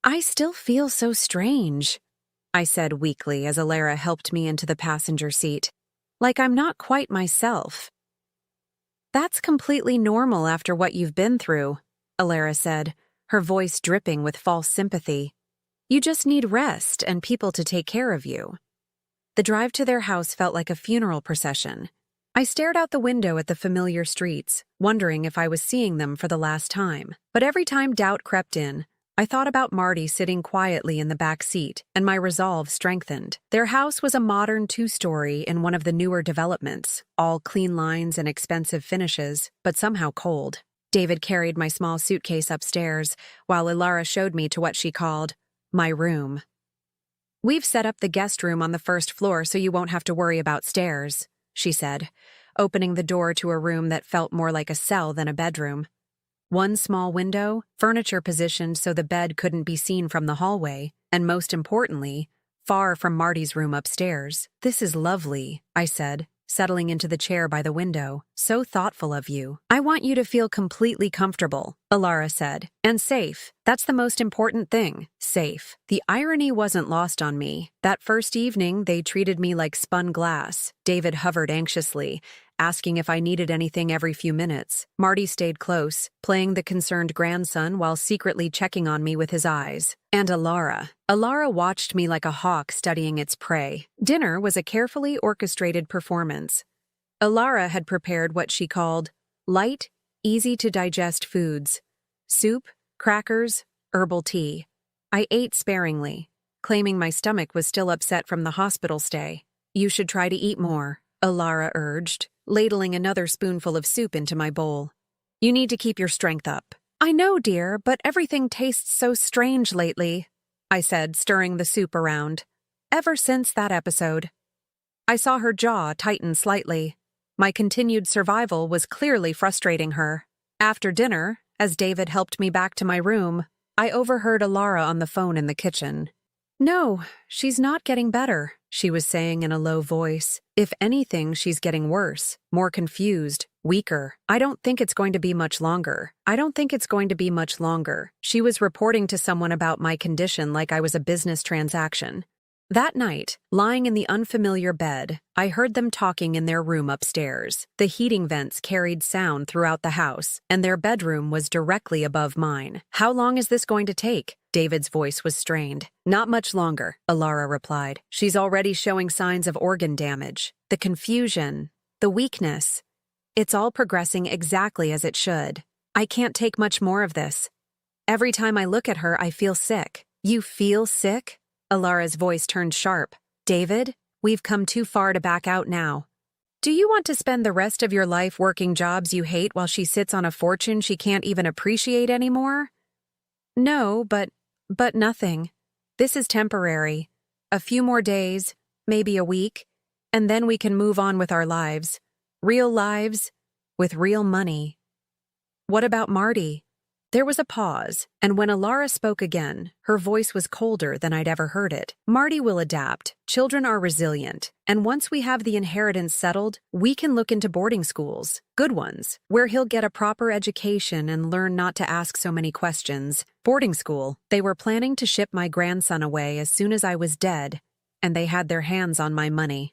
I still feel so strange, I said weakly as Alara helped me into the passenger seat. Like I'm not quite myself. That's completely normal after what you've been through, Alara said, her voice dripping with false sympathy. You just need rest and people to take care of you. The drive to their house felt like a funeral procession. I stared out the window at the familiar streets, wondering if I was seeing them for the last time. But every time doubt crept in, I thought about Marty sitting quietly in the back seat, and my resolve strengthened. Their house was a modern two-story in one of the newer developments, all clean lines and expensive finishes, but somehow cold. David carried my small suitcase upstairs, while Alara showed me to what she called my room. We've set up the guest room on the first floor so you won't have to worry about stairs, she said, opening the door to a room that felt more like a cell than a bedroom. One small window, furniture positioned so the bed couldn't be seen from the hallway, and most importantly, far from Marty's room upstairs. This is lovely, I said, settling into the chair by the window. So thoughtful of you. I want you to feel completely comfortable, Alara said. And safe. That's the most important thing. Safe. The irony wasn't lost on me. That first evening, they treated me like spun glass. David hovered anxiously, asking if I needed anything every few minutes. Marty stayed close, playing the concerned grandson while secretly checking on me with his eyes. And Alara. Alara watched me like a hawk studying its prey. Dinner was a carefully orchestrated performance. Alara had prepared what she called light, easy-to-digest foods. Soup, crackers, herbal tea. I ate sparingly, claiming my stomach was still upset from the hospital stay. You should try to eat more, Alara urged, ladling another spoonful of soup into my bowl. You need to keep your strength up. I know, dear, but everything tastes so strange lately, I said, stirring the soup around. Ever since that episode. I saw her jaw tighten slightly. My continued survival was clearly frustrating her. After dinner, as David helped me back to my room, I overheard Alara on the phone in the kitchen. No, she's not getting better, she was saying in a low voice. If anything, she's getting worse, more confused, weaker. I don't think it's going to be much longer. She was reporting to someone about my condition like I was a business transaction. That night, lying in the unfamiliar bed, I heard them talking in their room upstairs. The heating vents carried sound throughout the house, and their bedroom was directly above mine. How long is this going to take? David's voice was strained. Not much longer, Alara replied. She's already showing signs of organ damage. The confusion, the weakness. It's all progressing exactly as it should. I can't take much more of this. Every time I look at her, I feel sick. You feel sick? Alara's voice turned sharp. David, we've come too far to back out now. Do you want to spend the rest of your life working jobs you hate while she sits on a fortune she can't even appreciate anymore? No, but nothing. This is temporary. A few more days, maybe a week, and then we can move on with our lives. Real lives, with real money. What about Marty? There was a pause, and when Alara spoke again, her voice was colder than I'd ever heard it. Marty will adapt. Children are resilient. And once we have the inheritance settled, we can look into boarding schools, good ones, where he'll get a proper education and learn not to ask so many questions. Boarding school. They were planning to ship my grandson away as soon as I was dead, and they had their hands on my money.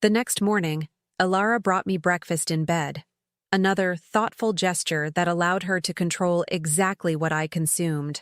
The next morning, Alara brought me breakfast in bed. Another thoughtful gesture that allowed her to control exactly what I consumed.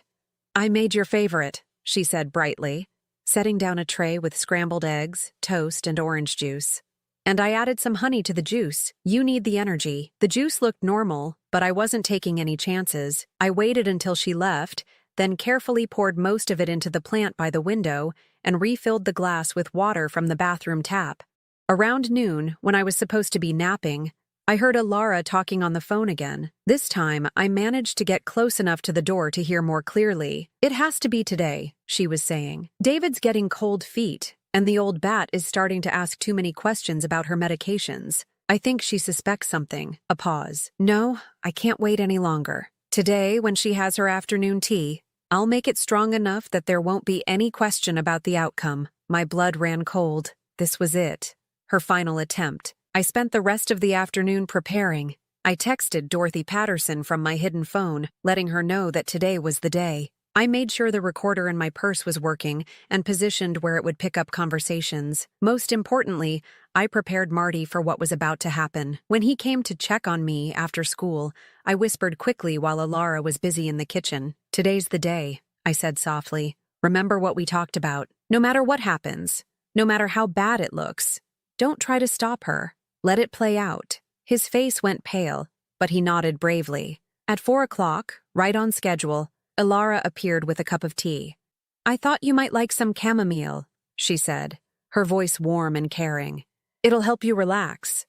I made your favorite, she said brightly, setting down a tray with scrambled eggs, toast, and orange juice. And I added some honey to the juice. You need the energy. The juice looked normal, but I wasn't taking any chances. I waited until she left, then carefully poured most of it into the plant by the window and refilled the glass with water from the bathroom tap. Around noon, when I was supposed to be napping, I heard Alara talking on the phone again. This time, I managed to get close enough to the door to hear more clearly. It has to be today, she was saying. David's getting cold feet, and the old bat is starting to ask too many questions about her medications. I think she suspects something. A pause. No, I can't wait any longer. Today, when she has her afternoon tea, I'll make it strong enough that there won't be any question about the outcome. My blood ran cold. This was it. Her final attempt. I spent the rest of the afternoon preparing. I texted Dorothy Patterson from my hidden phone, letting her know that today was the day. I made sure the recorder in my purse was working and positioned where it would pick up conversations. Most importantly, I prepared Marty for what was about to happen. When he came to check on me after school, I whispered quickly while Alara was busy in the kitchen. Today's the day, I said softly. Remember what we talked about. No matter what happens, no matter how bad it looks, don't try to stop her. Let it play out. His face went pale, but he nodded bravely. At 4 o'clock, right on schedule, Alara appeared with a cup of tea. I thought you might like some chamomile, she said, her voice warm and caring. It'll help you relax.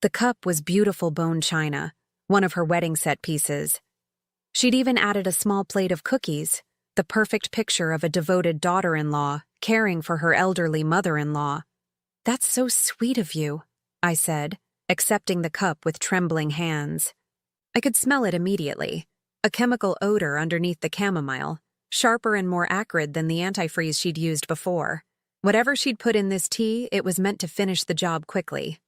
The cup was beautiful bone china, one of her wedding set pieces. She'd even added a small plate of cookies, the perfect picture of a devoted daughter-in-law caring for her elderly mother-in-law. That's so sweet of you, I said, accepting the cup with trembling hands. I could smell it immediately, a chemical odor underneath the chamomile, sharper and more acrid than the antifreeze she'd used before. Whatever she'd put in this tea, it was meant to finish the job quickly.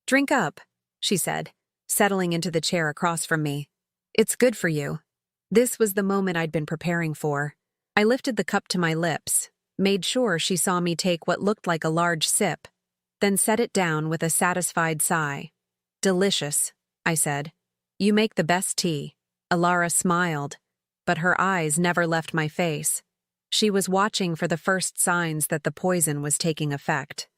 Drink up, she said, settling into the chair across from me. It's good for you. This was the moment I'd been preparing for. I lifted the cup to my lips, made sure she saw me take what looked like a large sip, then set it down with a satisfied sigh. Delicious, I said. You make the best tea. Alara smiled, but her eyes never left my face. She was watching for the first signs that the poison was taking effect.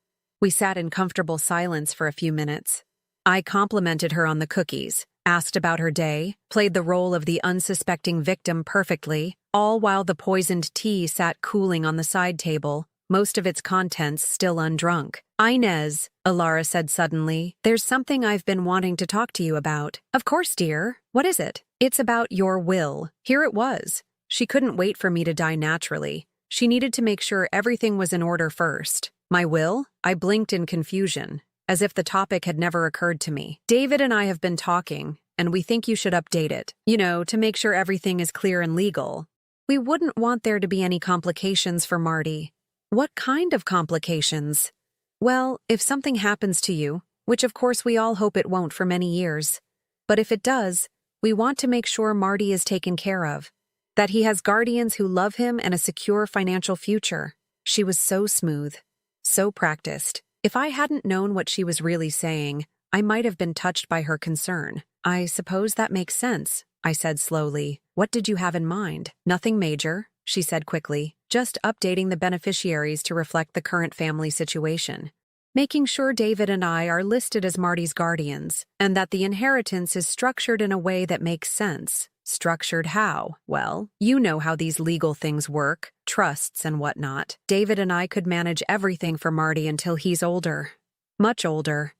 We sat in comfortable silence for a few minutes. I complimented her on the cookies, asked about her day, played the role of the unsuspecting victim perfectly, all while the poisoned tea sat cooling on the side table, most of its contents still undrunk. Inez, Alara said suddenly, there's something I've been wanting to talk to you about. Of course, dear. What is it? It's about your will. Here it was. She couldn't wait for me to die naturally. She needed to make sure everything was in order first. My will? I blinked in confusion, as if the topic had never occurred to me. David and I have been talking, and we think you should update it. To make sure everything is clear and legal. We wouldn't want there to be any complications for Marty. What kind of complications? Well, if something happens to you, which of course we all hope it won't for many years, but if it does, we want to make sure Marty is taken care of, that he has guardians who love him and a secure financial future. She was so smooth, so practiced. If I hadn't known what she was really saying, I might have been touched by her concern. I suppose that makes sense, I said slowly. What did you have in mind? Nothing major, she said quickly, just updating the beneficiaries to reflect the current family situation. making sure David and I are listed as Marty's guardians, and that the inheritance is structured in a way that makes sense. Structured how? Well, you know how these legal things work, trusts and whatnot. David and I could manage everything for Marty until he's older. Much older,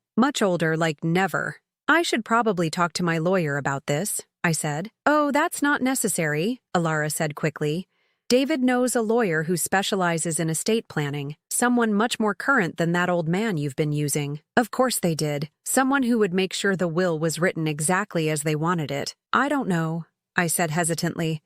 like never. I should probably talk to my lawyer about this, I said. Oh, that's not necessary, Alara said quickly. David knows a lawyer who specializes in estate planning, someone much more current than that old man you've been using. Of course they did. Someone who would make sure the will was written exactly as they wanted it. I don't know, I said hesitantly.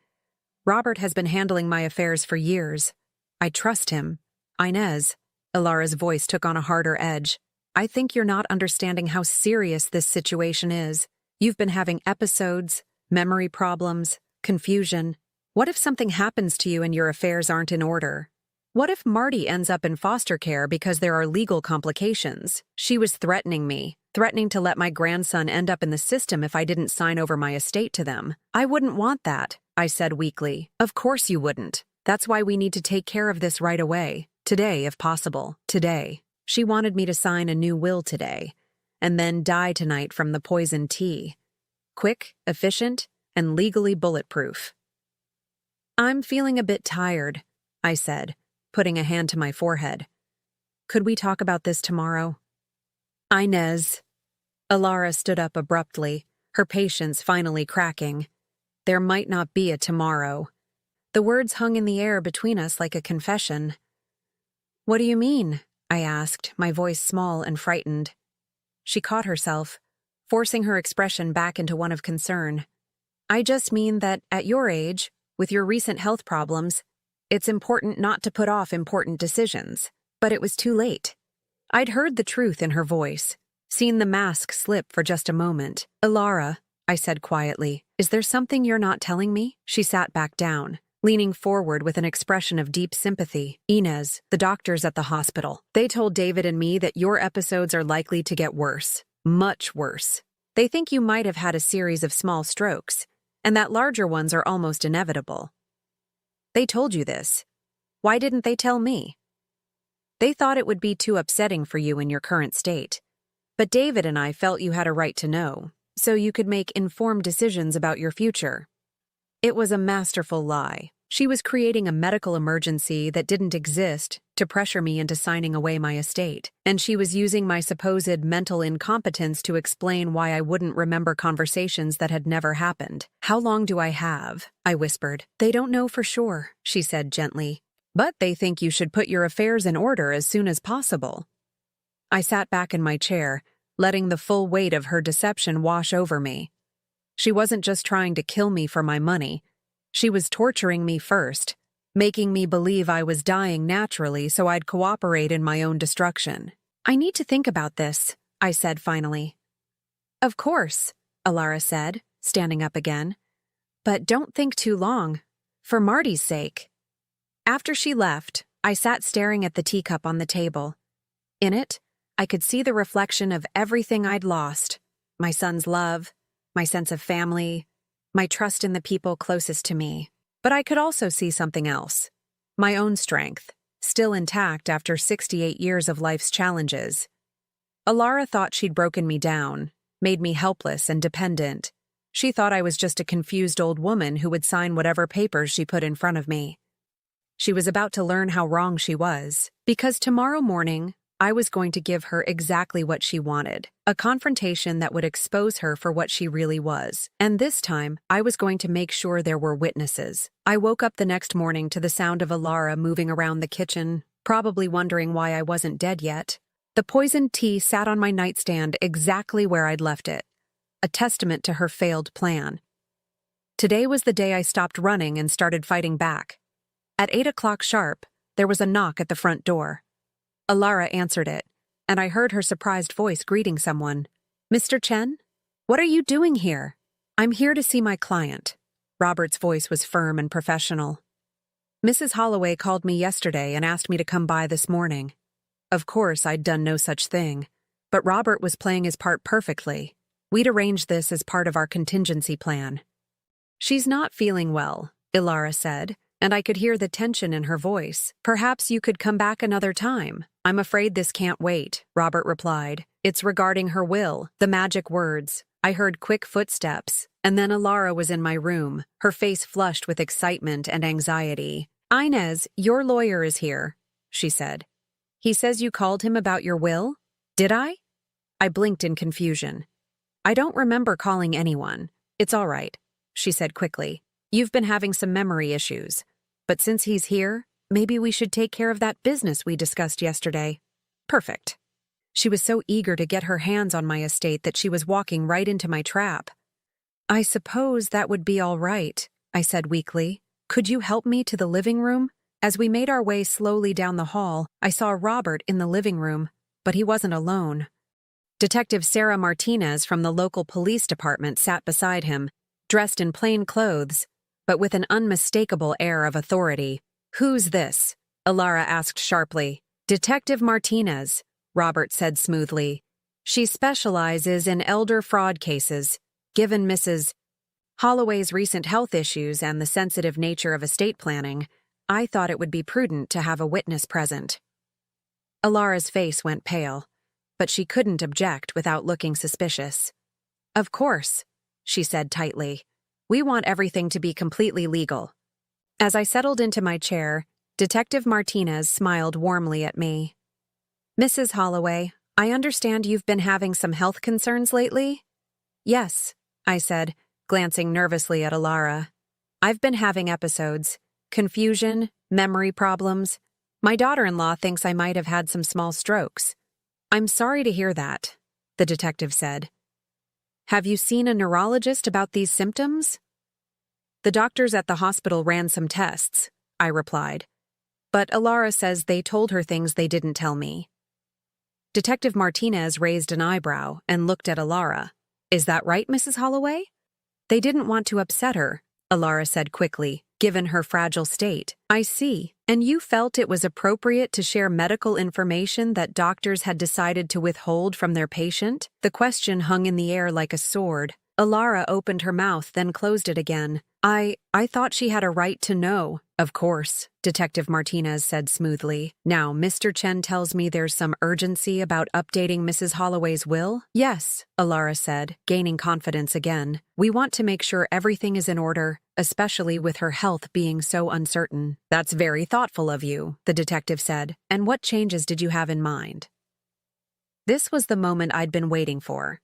Robert has been handling my affairs for years. I trust him. Inez, Alara's voice took on a harder edge. I think you're not understanding how serious this situation is. You've been having episodes, memory problems, confusion. What if something happens to you and your affairs aren't in order? What if Marty ends up in foster care because there are legal complications? She was threatening me, threatening to let my grandson end up in the system if I didn't sign over my estate to them. I wouldn't want that, I said weakly. Of course you wouldn't. That's why we need to take care of this right away. Today, if possible. Today. She wanted me to sign a new will today, and then die tonight from the poison tea. Quick, efficient, and legally bulletproof. I'm feeling a bit tired, I said, putting a hand to my forehead. Could we talk about this tomorrow? Inez. Alara stood up abruptly, her patience finally cracking. There might not be a tomorrow. The words hung in the air between us like a confession. What do you mean? I asked, my voice small and frightened. She caught herself, forcing her expression back into one of concern. I just mean that at your age, with your recent health problems, it's important not to put off important decisions. But it was too late. I'd heard the truth in her voice, seen the mask slip for just a moment. Alara, I said quietly, is there something you're not telling me? She sat back down, leaning forward with an expression of deep sympathy. Inez, the doctors at the hospital, they told David and me that your episodes are likely to get worse. Much worse. They think you might have had a series of small strokes, and that larger ones are almost inevitable. They told you this. Why didn't they tell me? They thought it would be too upsetting for you in your current state. But David and I felt you had a right to know, so you could make informed decisions about your future. It was a masterful lie. She was creating a medical emergency that didn't exist to pressure me into signing away my estate, and she was using my supposed mental incompetence to explain why I wouldn't remember conversations that had never happened. How long do I have? I whispered. They don't know for sure, she said gently. But they think you should put your affairs in order as soon as possible. I sat back in my chair, letting the full weight of her deception wash over me. She wasn't just trying to kill me for my money. She was torturing me first, making me believe I was dying naturally so I'd cooperate in my own destruction. I need to think about this, I said finally. Of course, Alara said, standing up again. But don't think too long, for Marty's sake. After she left, I sat staring at the teacup on the table. In it, I could see the reflection of everything I'd lost. My son's love, my sense of family, my trust in the people closest to me. But I could also see something else. My own strength, still intact after 68 years of life's challenges. Alara thought she'd broken me down, made me helpless and dependent. She thought I was just a confused old woman who would sign whatever papers she put in front of me. She was about to learn how wrong she was, because tomorrow morning, I was going to give her exactly what she wanted, a confrontation that would expose her for what she really was. And this time, I was going to make sure there were witnesses. I woke up the next morning to the sound of Alara moving around the kitchen, probably wondering why I wasn't dead yet. The poisoned tea sat on my nightstand exactly where I'd left it, a testament to her failed plan. Today was the day I stopped running and started fighting back. At 8 o'clock sharp, there was a knock at the front door. Alara answered it, and I heard her surprised voice greeting someone. Mr. Chen? What are you doing here? I'm here to see my client. Robert's voice was firm and professional. Mrs. Holloway called me yesterday and asked me to come by this morning. Of course, I'd done no such thing, but Robert was playing his part perfectly. We'd arranged this as part of our contingency plan. She's not feeling well, Alara said, and I could hear the tension in her voice. "Perhaps you could come back another time." "I'm afraid this can't wait," Robert replied. "It's regarding her will." The magic words. I heard quick footsteps, and then Alara was in my room, her face flushed with excitement and anxiety. "Inez, your lawyer is here," she said. "He says you called him about your will?" "Did I?" I blinked in confusion. "I don't remember calling anyone. It's all right," she said quickly. "You've been having some memory issues. But since he's here, maybe we should take care of that business we discussed yesterday." "Perfect." She was so eager to get her hands on my estate that she was walking right into my trap. "I suppose that would be all right," I said weakly. "Could you help me to the living room?" As we made our way slowly down the hall, I saw Robert in the living room, but he wasn't alone. Detective Sarah Martinez from the local police department sat beside him, dressed in plain clothes, but with an unmistakable air of authority. "Who's this?" Alara asked sharply. "Detective Martinez," Robert said smoothly. "She specializes in elder fraud cases. Given Mrs. Holloway's recent health issues and the sensitive nature of estate planning, I thought it would be prudent to have a witness present." Alara's face went pale, but she couldn't object without looking suspicious. "Of course," she said tightly. "We want everything to be completely legal." As I settled into my chair, Detective Martinez smiled warmly at me. "Mrs. Holloway, I understand you've been having some health concerns lately?" "Yes," I said, glancing nervously at Alara. "I've been having episodes. Confusion, memory problems. My daughter-in-law thinks I might have had some small strokes." "I'm sorry to hear that," the detective said. "Have you seen a neurologist about these symptoms?" "The doctors at the hospital ran some tests," I replied. "But Alara says they told her things they didn't tell me." Detective Martinez raised an eyebrow and looked at Alara. "Is that right, Mrs. Holloway?" "They didn't want to upset her," Alara said quickly, "given her fragile state." "I see. And you felt it was appropriate to share medical information that doctors had decided to withhold from their patient?" The question hung in the air like a sword. Alara opened her mouth, then closed it again. I thought she had a right to know." "Of course," Detective Martinez said smoothly. "Now, Mr. Chen tells me there's some urgency about updating Mrs. Holloway's will?" "Yes," Alara said, gaining confidence again. "We want to make sure everything is in order, especially with her health being so uncertain." "That's very thoughtful of you," the detective said. "And what changes did you have in mind?" This was the moment I'd been waiting for.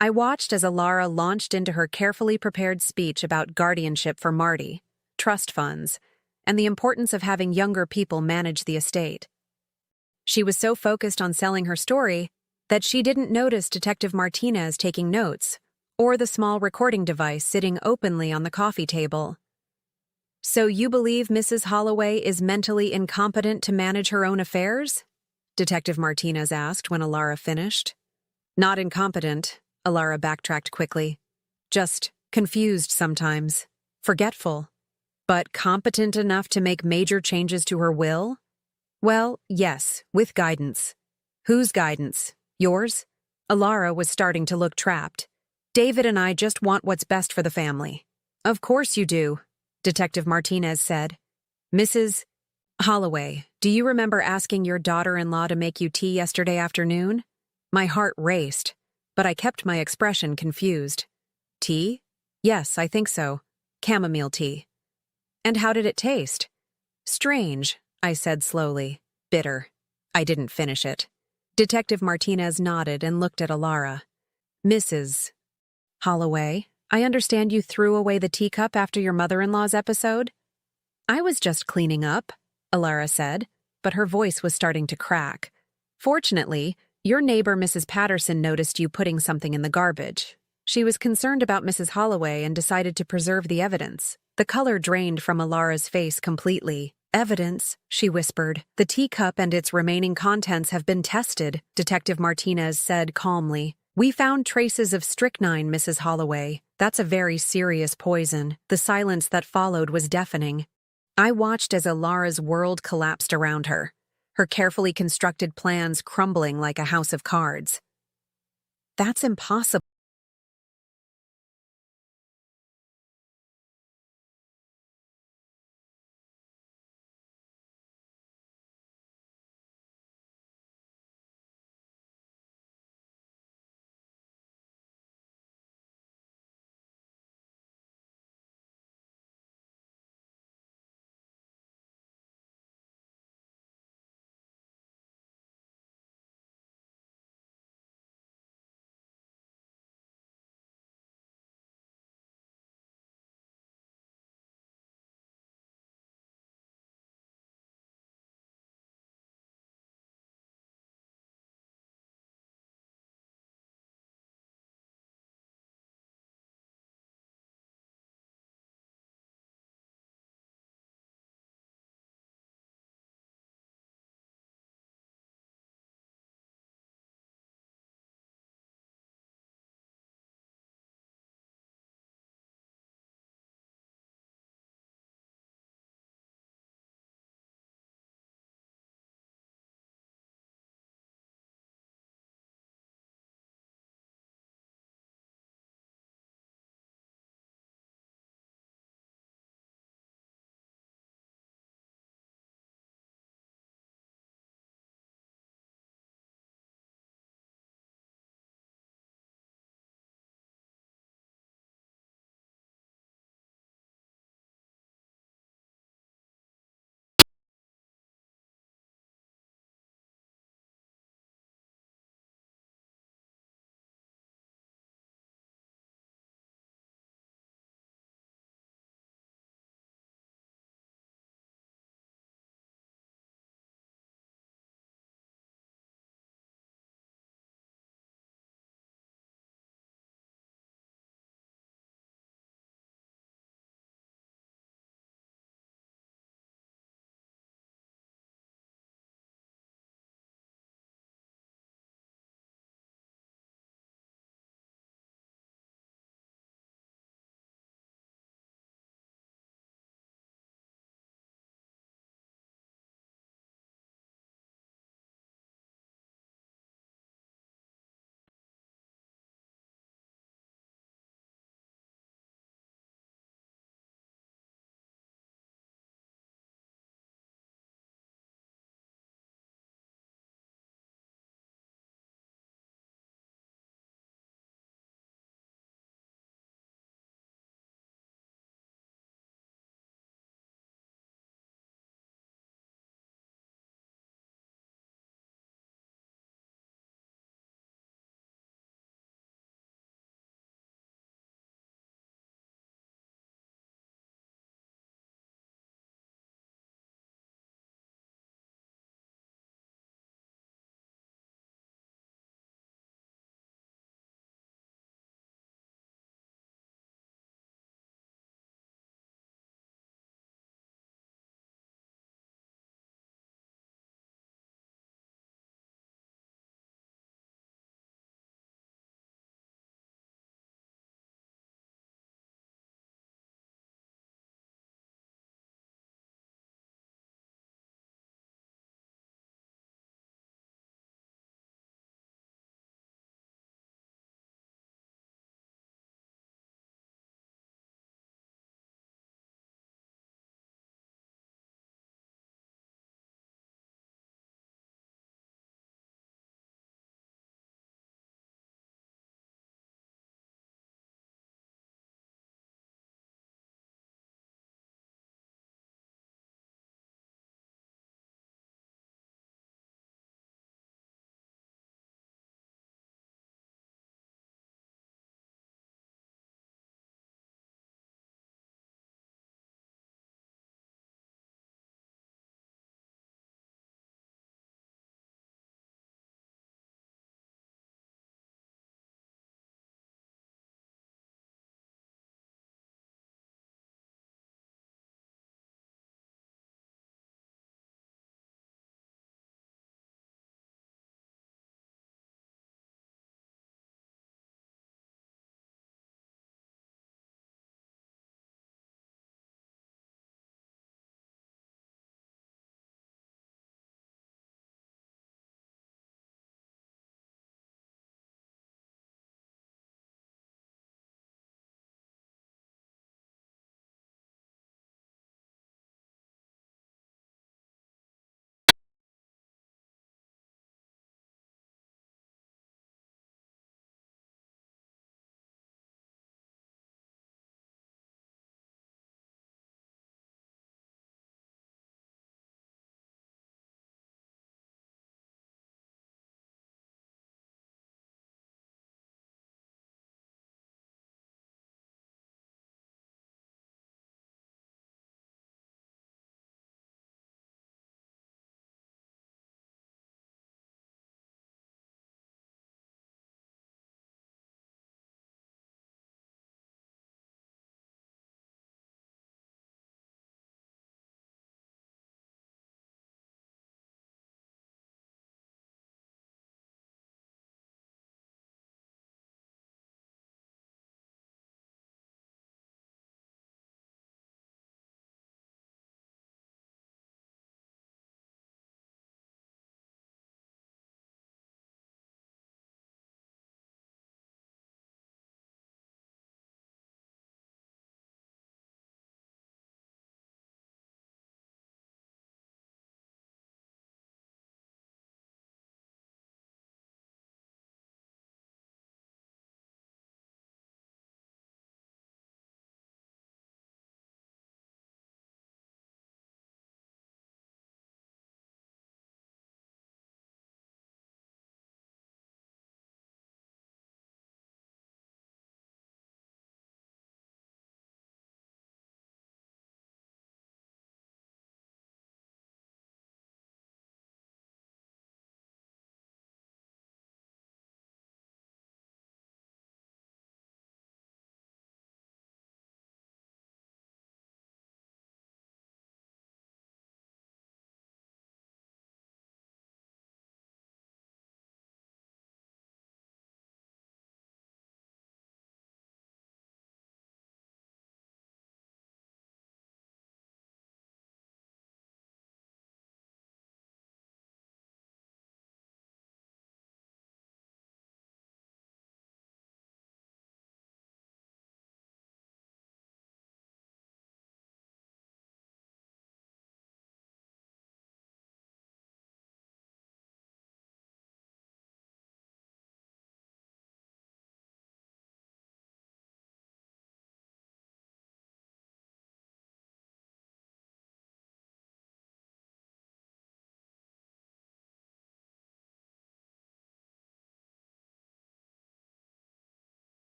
I watched as Alara launched into her carefully prepared speech about guardianship for Marty, trust funds, and the importance of having younger people manage the estate. She was so focused on selling her story that she didn't notice Detective Martinez taking notes, or the small recording device sitting openly on the coffee table. "So you believe Mrs. Holloway is mentally incompetent to manage her own affairs?" Detective Martinez asked when Alara finished. "Not incompetent," Alara backtracked quickly. "Just confused sometimes, forgetful. But competent enough to make major changes to her will?" "Well, yes, with guidance." "Whose guidance? Yours?" Alara was starting to look trapped. "David and I just want what's best for the family." "Of course you do," Detective Martinez said. "Mrs. Holloway, do you remember asking your daughter-in-law to make you tea yesterday afternoon?" My heart raced, but I kept my expression confused. "Tea? Yes, I think so. Chamomile tea." "And how did it taste?" "Strange," I said slowly. "Bitter." I didn't finish it. Detective Martinez nodded and looked at Alara. "Mrs. Holloway, I understand you threw away the teacup after your mother-in-law's episode?" "I was just cleaning up," Alara said, but her voice was starting to crack. "Fortunately, your neighbor Mrs. Patterson noticed you putting something in the garbage. She was concerned about Mrs. Holloway and decided to preserve the evidence." The color drained from Alara's face completely. "Evidence," she whispered. "The teacup and its remaining contents have been tested," Detective Martinez said calmly. "We found traces of strychnine, Mrs. Holloway. That's a very serious poison." The silence that followed was deafening. I watched as Alara's world collapsed around her, her carefully constructed plans crumbling like a house of cards. "That's impossible,"